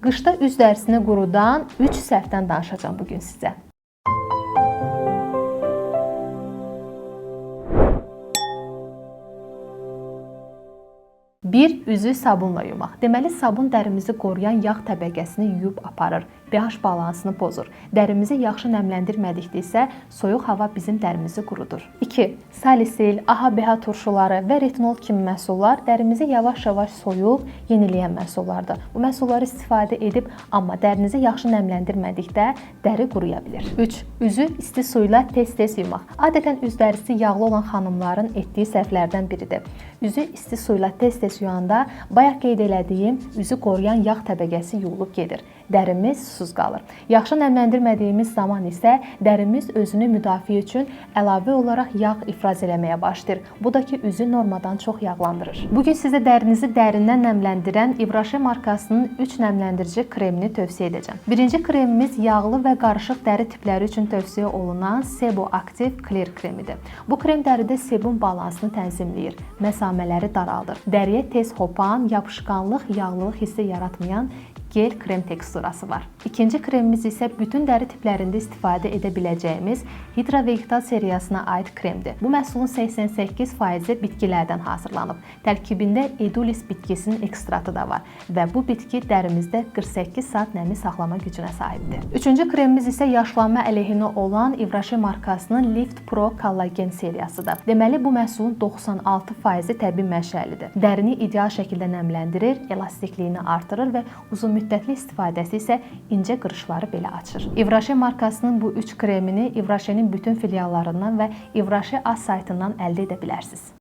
Qışda üz dərisini qurudan 3 səhvdən danışacağım bugün sizə. Bir, üzü sabunla yumaq. Deməli, sabun dərimizi qoruyan yağ təbəqəsini yuyub aparır, pH balansını pozur. Dərimizi yaxşı nəmləndirmədikdə isə soyuq hava bizim dərimizi qurudur. 2. Salisil, AHA-BH turşuları və retinol kimi məhsullar dərimizi yavaş-yavaş soyub yeniləyən məhsullardır. Bu məhsulları istifadə edib, amma dərinizi yaxşı nəmləndirmədikdə dəri quruya bilir. 3. Üzü isti su ilə tez-tez yumaq. Adətən üz dərisi yağlı olan xanımların etdiyi səhvlərdən biridir. Üzü isti su ilə tez-tez yuyanda bayaq qeyd elədiyim üzü qoruyan yağ təbəqəsi yuyulub gedir. Dərimiz susuz qalır. Yaxşı nəmləndirmədiyimiz zaman isə dərimiz özünü müdafiə üçün əlavə olaraq yağ ifraz eləməyə başlayır. Bu da ki, üzü normadan çox yağlandırır. Bugün sizə dərinizi dərindən nəmləndirən Ivraşe markasının 3 nəmləndirici kremini tövsiyə edəcəm. Birinci kremimiz yağlı və qarışıq dəri tipləri üçün tövsiyə olunan Sebo Active Clear kremidir. Bu krem dəridə sebum balansını tənzimləyir, məsamələri daraldır. Dəriyə tez hopan, yapışqanlıq, yağlılıq hissi yaratmayan gel krem teksturası var. İkinci kremimiz isə bütün dəri tiplərində istifadə edə biləcəyimiz Hydra Vegetal seriyasına aid kremdir. Bu məhsulun 88% bitkilərdən hazırlanıb. Tərkibində Edulis bitkisinin ekstratı da var və bu bitki dərimizdə 48 saat nəmi saxlama gücünə sahibdir. Üçüncü kremimiz isə yaşlanma əleyhinə olan Ivraşe markasının Lift Pro Kollagen seriyasıdır. Deməli, bu məhsulun 96% təbii mənşəlidir. Dərini ideal şəkildə nəmləndirir, elastikliyini artırır və uzun müddətli istifadəsi isə incə qırışları belə açır. Ivraşe markasının bu 3 kremini Ivraşe'nin bütün filiallarından və Ivraşe az saytından əldə edə bilərsiniz.